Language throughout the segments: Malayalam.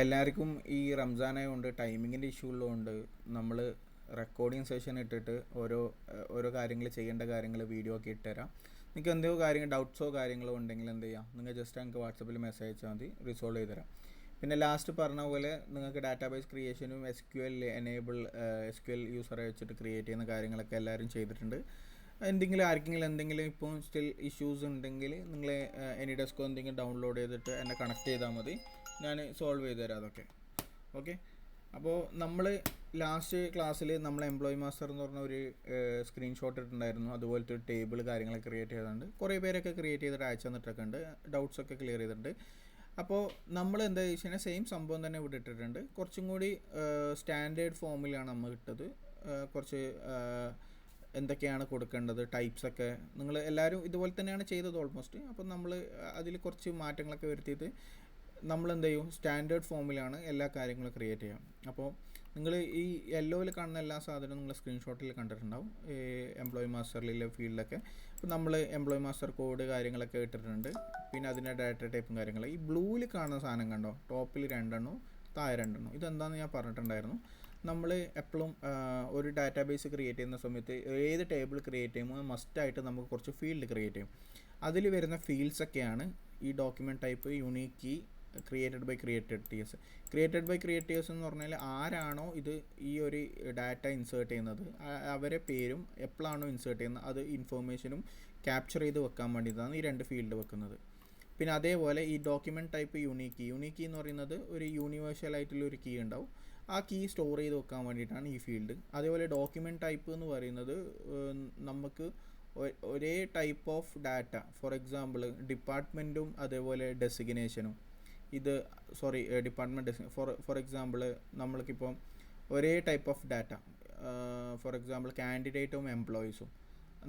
എല്ലാവർക്കും ഈ റംസാനായതുകൊണ്ട് ടൈമിങ്ങിൻ്റെ ഇഷ്യൂ ഉള്ളതുകൊണ്ട് നമ്മൾ റെക്കോർഡിങ് സെഷൻ ഇട്ടിട്ട് ഓരോ കാര്യങ്ങൾ ചെയ്യേണ്ട കാര്യങ്ങൾ വീഡിയോ ഒക്കെ ഇട്ടുതരാം. നിങ്ങൾക്ക് എന്തെങ്കിലും കാര്യങ്ങൾ ഡൗട്ട്സോ കാര്യങ്ങളോ ഉണ്ടെങ്കിൽ എന്ത് ചെയ്യാം, നിങ്ങൾ ജസ്റ്റ് എനിക്ക് വാട്സപ്പിൽ മെസ്സേജ് അയച്ചാൽ മതി, റിസോൾവ് ചെയ്ത് തരാം. പിന്നെ ലാസ്റ്റ് പറഞ്ഞ പോലെ നിങ്ങൾക്ക് ഡാറ്റാബേസ് ക്രിയേഷനും SQL SQL യൂസറെ വെച്ചിട്ട് ക്രിയേറ്റ് ചെയ്യുന്ന കാര്യങ്ങളൊക്കെ എല്ലാവരും ചെയ്തിട്ടുണ്ട്. ആർക്കെങ്കിലും എന്തെങ്കിലും ഇപ്പോൾ സ്റ്റിൽ ഇഷ്യൂസ് ഉണ്ടെങ്കിൽ നിങ്ങൾ AnyDeskോ എന്തെങ്കിലും ഡൗൺലോഡ് ചെയ്തിട്ട് എന്നെ കണക്ട് ചെയ്താൽ മതി, ഞാൻ സോൾവ് ചെയ്ത് തരാം അതൊക്കെ. ഓക്കെ, അപ്പോൾ നമ്മൾ ലാസ്റ്റ് ക്ലാസ്സിൽ നമ്മൾ എംപ്ലോയി മാസ്റ്റർ എന്ന് പറഞ്ഞ ഒരു സ്ക്രീൻഷോട്ട് ഇട്ടിട്ടുണ്ടായിരുന്നു. അതുപോലത്തെ ഒരു ടേബിൾ കാര്യങ്ങളൊക്കെ ക്രിയേറ്റ് ചെയ്തിട്ടുണ്ട്. കുറേ പേരൊക്കെ ക്രിയേറ്റ് ചെയ്തിട്ട് അയച്ചു തന്നിട്ടൊക്കെ ഉണ്ട്, ഡൗട്ട്സൊക്കെ ക്ലിയർ ചെയ്തിട്ടുണ്ട്. അപ്പോൾ നമ്മൾ എന്താ വെച്ച് സെയിം സംഭവം തന്നെ ഇവിടെ ഇട്ടിട്ടുണ്ട്. കുറച്ചും കൂടി സ്റ്റാൻഡേർഡ് ഫോമിലാണ് നമ്മൾ ഇട്ടത്. കുറച്ച് എന്തൊക്കെയാണ് കൊടുക്കേണ്ടത്, ടൈപ്സൊക്കെ നിങ്ങൾ എല്ലാവരും ഇതുപോലെ തന്നെയാണ് ചെയ്തത് ഓൾമോസ്റ്റ്. അപ്പോൾ നമ്മൾ അതിൽ കുറച്ച് മാറ്റങ്ങളൊക്കെ വരുത്തിയിട്ട് നമ്മൾ എന്ത് ചെയ്യും, സ്റ്റാൻഡേർഡ് ഫോമിലാണ് എല്ലാ കാര്യങ്ങളും ക്രിയേറ്റ് ചെയ്യാം. അപ്പോൾ നിങ്ങൾ ഈ യെല്ലോയിൽ കാണുന്ന എല്ലാ സാധനവും നിങ്ങൾ സ്ക്രീൻഷോട്ടിൽ കണ്ടിട്ടുണ്ടാവും, എംപ്ലോയി മാസ്റ്ററിലെ ഫീൽഡൊക്കെ. അപ്പോൾ നമ്മൾ എംപ്ലോയി മാസ്റ്റർ കോഡ് കാര്യങ്ങളൊക്കെ ഇട്ടിട്ടുണ്ട്. പിന്നെ അതിൻ്റെ ഡാറ്റ ടൈപ്പും കാര്യങ്ങൾ. ഈ ബ്ലൂവിൽ കാണുന്ന സാധനം കണ്ടോ, ടോപ്പിൽ 2 എണ്ണവും താഴെ 2 എണ്ണവും, ഇതെന്താണെന്ന് ഞാൻ പറഞ്ഞിട്ടുണ്ടായിരുന്നു. നമ്മൾ എപ്പോഴും ഒരു ഡാറ്റാബേസ് ക്രിയേറ്റ് ചെയ്യുന്ന സമയത്ത് ഏത് ടേബിൾ ക്രിയേറ്റ് ചെയ്യുമ്പോൾ മസ്റ്റായിട്ട് നമുക്ക് കുറച്ച് ഫീൽഡ് ക്രിയേറ്റ് ചെയ്യും. അതിൽ വരുന്ന ഫീൽഡ്സൊക്കെയാണ് ഈ document type, unique key, created by creators. Created by creators എന്ന് പറഞ്ഞാൽ ആരാണോ ഇത് ഈ ഒരു ഡാറ്റ ഇൻസേർട്ട് ചെയ്യുന്നത് അവരെ പേരും എപ്പോഴാണോ ഇൻസേർട്ട് ചെയ്യുന്നത് അത് ഇൻഫോർമേഷനും ക്യാപ്ചർ ചെയ്ത് വെക്കാൻ വേണ്ടിയിട്ടാണ് ഈ 2 ഫീൽഡ് വെക്കുന്നത്. പിന്നെ അതേപോലെ ഈ ഡോക്യുമെൻറ്റ് ടൈപ്പ് യൂണീക്ക് കീ എന്ന് പറയുന്നത് ഒരു യൂണിവേഴ്സൽ ആയിട്ടുള്ളൊരു കീ ഉണ്ടാവും. ആ കീ സ്റ്റോർ ചെയ്ത് വെക്കാൻ വേണ്ടിയിട്ടാണ് ഈ ഫീൽഡ്. അതേപോലെ ഡോക്യുമെൻറ്റ് ടൈപ്പ് എന്ന് പറയുന്നത് നമുക്ക് ഒരേ type of data, for example ഡിപ്പാർട്ട്മെൻറ്റും അതേപോലെ ഡെസിഗ്നേഷനും, ഡിപ്പാർട്ട്മെൻറ്റ് ഫോർ എക്സാമ്പിൾ നമ്മൾക്കിപ്പം ഒരേ type of data, for example കാൻഡിഡേറ്റും എംപ്ലോയീസും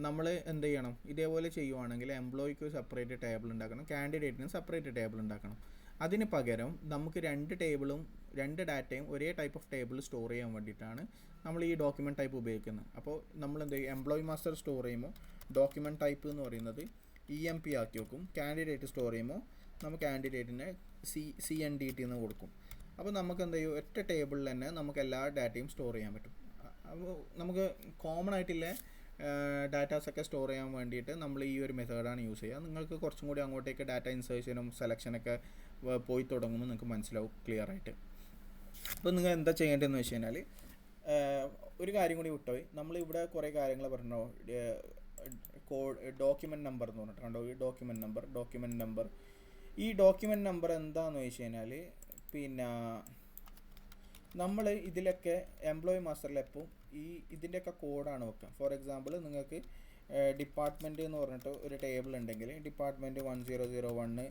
നമ്മൾ എന്ത് ചെയ്യണം, ഇതേപോലെ ചെയ്യുവാണെങ്കിൽ എംപ്ലോയിക്ക് സെപ്പറേറ്റ് ടേബിൾ ഉണ്ടാക്കണം, കാൻഡിഡേറ്റിന് സെപ്പറേറ്റ് ടേബിൾ ഉണ്ടാക്കണം. അതിന് പകരം നമുക്ക് 2 ഡാറ്റയും ഒരേ ടൈപ്പ് ഓഫ് ടേബിൾ സ്റ്റോർ ചെയ്യാൻ വേണ്ടിയിട്ടാണ് നമ്മൾ ഈ ഡോക്യുമെൻറ്റ് ടൈപ്പ് ഉപയോഗിക്കുന്നത്. അപ്പോൾ നമ്മൾ എന്ത് ചെയ്യും, എംപ്ലോയി മാസ്റ്റർ സ്റ്റോർ ചെയ്യുമ്പോൾ ഡോക്യുമെൻറ്റ് ടൈപ്പ് എന്ന് പറയുന്നത് EMP ആക്കി വെക്കും. കാൻഡിഡേറ്റ് സ്റ്റോർ ചെയ്യുമ്പോൾ നമുക്ക് കാൻഡിഡേറ്റിനെ CNDT എന്ന് കൊടുക്കും. അപ്പോൾ നമുക്ക് എന്ത് ചെയ്യും, ഒറ്റ ടേബിളിൽ തന്നെ നമുക്ക് എല്ലാ ഡാറ്റയും സ്റ്റോർ ചെയ്യാൻ പറ്റും. അപ്പോൾ നമുക്ക് കോമൺ ആയിട്ടുള്ള ഡാറ്റാസൊക്കെ സ്റ്റോർ ചെയ്യാൻ വേണ്ടിയിട്ട് നമ്മൾ ഈ ഒരു മെത്തേഡാണ് യൂസ് ചെയ്യുക. നിങ്ങൾക്ക് കുറച്ചും കൂടി അങ്ങോട്ടേക്ക് ഡാറ്റ ഇൻസേർഷനും സെലക്ഷനൊക്കെ പോയി തുടങ്ങുമ്പോൾ നിങ്ങൾക്ക് മനസ്സിലാവും ക്ലിയർ ആയിട്ട്. അപ്പോൾ നിങ്ങൾ എന്താ ചെയ്യേണ്ടതെന്ന് വെച്ച് കഴിഞ്ഞാൽ, ഒരു കാര്യം കൂടി വിട്ടുപോയി. നമ്മളിവിടെ കുറേ കാര്യങ്ങൾ പറഞ്ഞോ, ഡോക്യുമെൻറ്റ് നമ്പർ എന്ന് പറഞ്ഞിട്ട് കണ്ടോ, ഈ ഡോക്യുമെൻറ്റ് നമ്പർ ഈ ഡോക്യുമെൻറ്റ് നമ്പർ എന്താണെന്ന് വെച്ച് കഴിഞ്ഞാൽ, പിന്നെ നമ്മൾ ഇതിലൊക്കെ എംപ്ലോയി മാസ്റ്ററിൽ എപ്പോൾ ഇതിൻ്റെയൊക്കെ കോഡാണ് വെക്കുക. ഫോർ എക്സാമ്പിൾ നിങ്ങൾക്ക് ഡിപ്പാർട്ട്മെൻറ്റ് എന്ന് പറഞ്ഞിട്ട് ഒരു ടേബിൾ ഉണ്ടെങ്കിൽ ഡിപ്പാർട്ട്മെൻറ്റ് 1001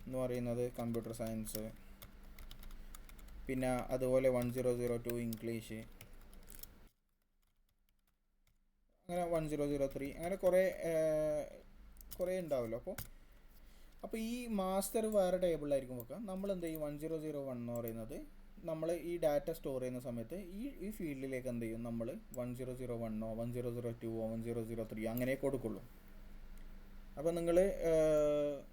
എന്ന് പറയുന്നത് കമ്പ്യൂട്ടർ സയൻസ്, പിന്നെ അതുപോലെ 1002 ഇംഗ്ലീഷ്, അങ്ങനെ 1003 അങ്ങനെ കുറേ ഉണ്ടാവുമല്ലോ. അപ്പോൾ ഈ മാസ്റ്റർ വേറെ ടേബിളിലായിരിക്കും വെക്കുക. നമ്മൾ എന്ത് ചെയ്യും, 1001 എന്ന് പറയുന്നത് നമ്മൾ ഈ ഡാറ്റ സ്റ്റോർ ചെയ്യുന്ന സമയത്ത് ഈ ഫീൽഡിലേക്ക് എന്ത് ചെയ്യും, നമ്മൾ 1001 1002 1003 അങ്ങനെ കൊടുക്കുള്ളൂ. അപ്പോൾ നിങ്ങൾ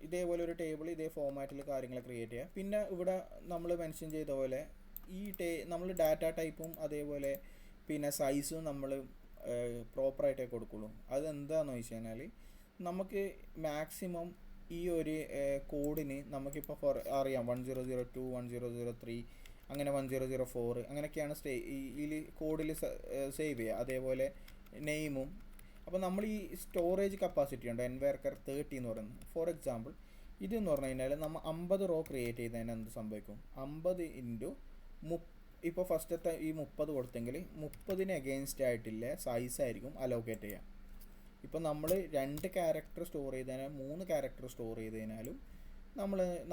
ഇതേപോലെ ഒരു ടേബിൾ ഇതേ ഫോമാറ്റിൽ കാര്യങ്ങൾ ക്രിയേറ്റ് ചെയ്യുക. പിന്നെ ഇവിടെ നമ്മൾ മെൻഷൻ ചെയ്ത പോലെ നമ്മൾ ഡാറ്റ ടൈപ്പും അതേപോലെ പിന്നെ സൈസും നമ്മൾ പ്രോപ്പറായിട്ടേ കൊടുക്കുള്ളൂ. അതെന്താണെന്ന് വെച്ച് കഴിഞ്ഞാൽ, നമുക്ക് മാക്സിമം ഈ ഒരു കോഡിന് നമുക്കിപ്പോൾ അറിയാം 1002 1003 അങ്ങനെ 1004 അങ്ങനെയൊക്കെയാണ് ഈ കോഡിൽ സേവ് ചെയ്യുക. അതേപോലെ നെയിമും. അപ്പോൾ നമ്മൾ ഈ സ്റ്റോറേജ് കപ്പാസിറ്റി ഉണ്ട്, NVARCHAR 30 എന്ന് പറയുന്നത്. ഫോർ എക്സാമ്പിൾ ഇതെന്ന് പറഞ്ഞു കഴിഞ്ഞാൽ നമ്മൾ 50 റോ ക്രിയേറ്റ് ചെയ്തതിന് എന്ത് സംഭവിക്കും, 50 ഇൻറ്റു ഇപ്പോൾ ഫസ്റ്റത്തെ ഈ 30 കൊടുത്തെങ്കിൽ 30ന് അഗെയിൻസ്റ്റ് ആയിട്ടില്ല സൈസായിരിക്കും അലോക്കേറ്റ് ചെയ്യുക. ഇപ്പോൾ നമ്മൾ 2 ക്യാരക്ടർ സ്റ്റോർ ചെയ്തതിനാൽ 3 ക്യാരക്ടർ സ്റ്റോർ ചെയ്തതിനാലും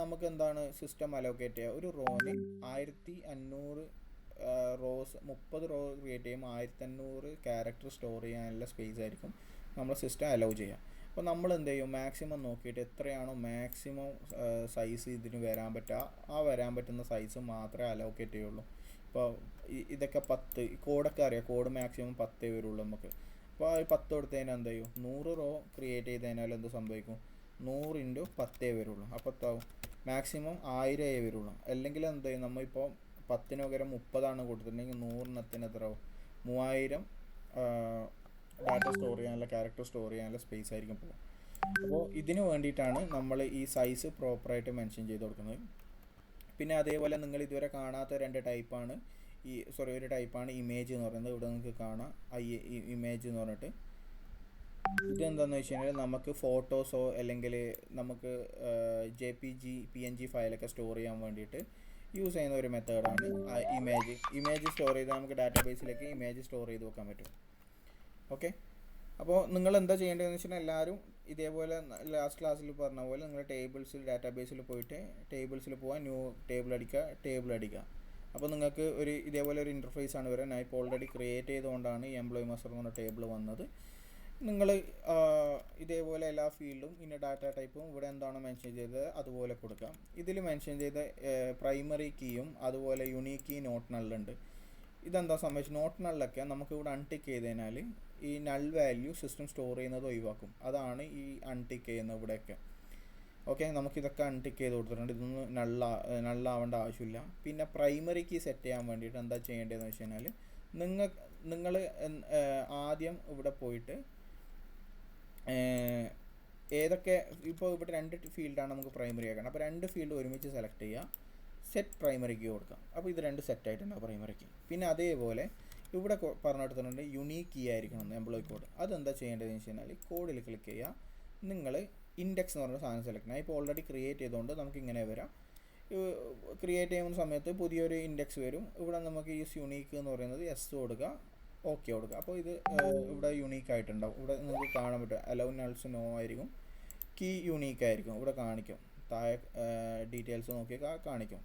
നമുക്ക് എന്താണ് സിസ്റ്റം അലോക്കേറ്റ് ചെയ്യുക. ഒരു റോന് 1500 റോസ് 30 റോ ക്രിയേറ്റ് ചെയ്യുമ്പോൾ 1500 ക്യാരക്ടർ സ്റ്റോർ ചെയ്യാനുള്ള സ്പേസ് ആയിരിക്കും നമ്മൾ സിസ്റ്റം അലോ ചെയ്യുക. അപ്പോൾ നമ്മൾ എന്ത് ചെയ്യും, മാക്സിമം നോക്കിയിട്ട് എത്രയാണോ മാക്സിമം സൈസ് ഇതിന് വരാൻ പറ്റുക ആ വരാൻ പറ്റുന്ന സൈസ് മാത്രമേ അലോക്കേറ്റ് ചെയ്യുള്ളൂ. ഇപ്പോൾ ഇതൊക്കെ 10 കോഡൊക്കെ അറിയാം, കോഡ് മാക്സിമം 10 വരുള്ളൂ നമുക്ക്. അപ്പോൾ 10 കൊടുത്തതിന് എന്ത് ചെയ്യും, 100 റോ ക്രിയേറ്റ് ചെയ്തതിനാൽ എന്ത് സംഭവിക്കും, 100 × 10 വരുള്ളൂ. അപ്പോൾ എത്താവും മാക്സിമം 1000 വരുള്ളൂ. അല്ലെങ്കിൽ എന്ത് ചെയ്യും, നമ്മളിപ്പോൾ 10 പകരം 30 കൊടുത്തിട്ടുണ്ടെങ്കിൽ 100 എത്ര 3000 ഡാറ്റ സ്റ്റോർ ചെയ്യാനുള്ള ക്യാരക്ടർ സ്റ്റോർ ചെയ്യാനുള്ള സ്പേസ് ആയിരിക്കും പോകും. അപ്പോൾ ഇതിന് വേണ്ടിയിട്ടാണ് നമ്മൾ ഈ സൈസ് പ്രോപ്പറായിട്ട് മെൻഷൻ ചെയ്ത് കൊടുക്കുന്നത്. പിന്നെ അതേപോലെ നിങ്ങൾ ഇതുവരെ കാണാത്ത ഒരു ടൈപ്പാണ് ഇമേജ് എന്ന് പറയുന്നത്. ഇവിടെ നിങ്ങൾക്ക് കാണാം ഇമേജ് എന്ന് പറഞ്ഞിട്ട്. ഇതെന്താണെന്ന് വെച്ച് കഴിഞ്ഞാൽ നമുക്ക് ഫോട്ടോസോ അല്ലെങ്കിൽ നമുക്ക് PNG ഫയലൊക്കെ സ്റ്റോർ ചെയ്യാൻ വേണ്ടിയിട്ട് യൂസ് ചെയ്യുന്ന ഒരു മെത്തേഡാണ് ഇമേജ് സ്റ്റോർ ചെയ്ത് നമുക്ക് ഡാറ്റാബേസിലേക്ക് ഇമേജ് സ്റ്റോർ ചെയ്ത് വെക്കാൻ പറ്റും. ഓക്കെ, അപ്പോൾ നിങ്ങൾ എന്താ ചെയ്യേണ്ടതെന്ന് വെച്ചാൽ എല്ലാവരും ഇതേപോലെ ലാസ്റ്റ് ക്ലാസ്സിൽ പറഞ്ഞ പോലെ നിങ്ങൾ ഡാറ്റാബേസിൽ പോയിട്ട് ടേബിൾസിൽ പോകാൻ ന്യൂ ടേബിൾ അടിക്കുക. അപ്പോൾ നിങ്ങൾക്ക് ഇതേപോലെ ഒരു ഇൻ്റർഫേസ് ആണ് വരിക. ഞാൻ ഇപ്പോൾ ഓൾറെഡി ക്രിയേറ്റ് ചെയ്തുകൊണ്ടാണ് ഈ എംപ്ലോയി മാസ്റ്റർ എന്ന് പറഞ്ഞ ടേബിൾ വന്നത്. നിങ്ങൾ ഇതേപോലെ എല്ലാ ഫീൽഡും ഇന്ന ഡാറ്റ ടൈപ്പും ഇവിടെ എന്താണോ മെൻഷൻ ചെയ്തത് അതുപോലെ കൊടുക്കാം. ഇതിൽ മെൻഷൻ ചെയ്ത പ്രൈമറി കീയും അതുപോലെ യുണീക്ക് കീ നോട്ട് നള്ളുണ്ട്. ഇതെന്താ സംബന്ധിച്ച് നോട്ട് നള്ളൊക്കെ നമുക്ക് ഇവിടെ അൺടിക്ക് ചെയ്തതിനാൽ ഈ നൾ വാല്യൂ സിസ്റ്റം സ്റ്റോർ ചെയ്യുന്നത് ഒഴിവാക്കും. അതാണ് ഈ അൺടിക്ക് ചെയ്യുന്നത് ഇവിടെയൊക്കെ. ഓക്കെ, നമുക്കിതൊക്കെ അൺടിക്ക് ചെയ്ത് കൊടുത്തിട്ടുണ്ട്. ഇതൊന്നും നള്ളാവേണ്ട ആവശ്യമില്ല. പിന്നെ പ്രൈമറി കീ സെറ്റ് ചെയ്യാൻ വേണ്ടിയിട്ട് എന്താ ചെയ്യേണ്ടതെന്ന് വെച്ച് കഴിഞ്ഞാൽ നിങ്ങൾ ആദ്യം ഇവിടെ പോയിട്ട് ഏതൊക്കെ ഇപ്പോൾ ഇവിടെ 2 ഫീൽഡാണ് നമുക്ക് പ്രൈമറി ആക്കണം. അപ്പോൾ 2 ഫീൽഡ് ഒരുമിച്ച് സെലക്ട് ചെയ്യുക, സെറ്റ് പ്രൈമറി കീ കൊടുക്കാം. അപ്പോൾ ഇത് 2 സെറ്റായിട്ടുണ്ടാവും പ്രൈമറി കീ. പിന്നെ അതേപോലെ ഇവിടെ പറഞ്ഞെടുത്തിട്ടുണ്ട് യുണീക്ക് കീ ആയിരിക്കണം എംപ്ലോയി കോഡ്. അതെന്താ ചെയ്യേണ്ടതെന്ന് വെച്ച് കഴിഞ്ഞാൽ കോഡിൽ ക്ലിക്ക് ചെയ്യുക, നിങ്ങൾ ഇൻഡെക്സ് എന്ന് പറഞ്ഞ സാധനം സെലക്ട് ചെയ്യുക. ഇപ്പോൾ ഓൾറെഡി ക്രിയേറ്റ് ചെയ്തുകൊണ്ട് നമുക്ക് ഇങ്ങനെ വരാം. ക്രിയേറ്റ് ചെയ്യുന്ന സമയത്ത് പുതിയൊരു ഇൻഡെക്സ് വരും. ഇവിടെ നമുക്ക് ഈ യുണീക്ക് എന്ന് പറയുന്നത് എസ് കൊടുക്കുക, ഓക്കെ കൊടുക്കുക. അപ്പോൾ ഇത് ഇവിടെ യുണീക്ക് ആയിട്ടുണ്ടാവും. ഇവിടെ നിങ്ങൾക്ക് കാണാൻ പറ്റും അലൗ നൾസ് നോ ആയിരിക്കും, കീ യുണീക്ക് ആയിരിക്കും. ഇവിടെ കാണിക്കും, താഴെ ഡീറ്റെയിൽസ് നോക്കിയാൽ കാണിക്കും.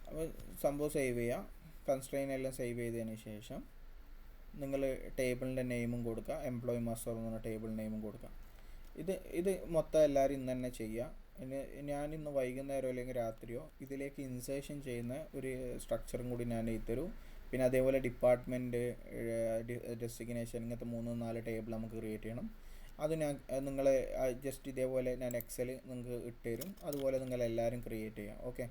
അപ്പോൾ സംഭവം സേവ് ചെയ്യുക. കൺസ്ട്രെയിൻ എല്ലാം സേവ് ചെയ്തതിന് ശേഷം നിങ്ങൾ ടേബിളിൻ്റെ നെയിമും കൊടുക്കുക, എംപ്ലോയി മാസ്റ്റർ എന്ന് പറഞ്ഞ ടേബിൾ നെയിമും കൊടുക്കുക. ഇത് മൊത്തം എല്ലാവരും ഇന്ന് തന്നെ ചെയ്യുക. ഞാനിന്ന് വൈകുന്നേരമോ അല്ലെങ്കിൽ രാത്രിയോ ഇതിലേക്ക് ഇൻസേർഷൻ ചെയ്യുന്ന ഒരു സ്ട്രക്ചറും കൂടി ഞാൻ തരും. പിന്നെ അതേപോലെ ഡിപ്പാർട്ട്മെൻറ്റ്, ഡെസിഗ്നേഷൻ, ഇങ്ങനത്തെ 3-4 ടേബിൾ നമുക്ക് ക്രിയേറ്റ് ചെയ്യണം. അത് നിങ്ങൾ ജസ്റ്റ് ഇതേപോലെ ഞാൻ എക്സൽ നിങ്ങൾക്ക് ഇട്ടുതരും. അതുപോലെ നിങ്ങൾ എല്ലാവരും ക്രിയേറ്റ് ചെയ്യാം. ഓക്കെ.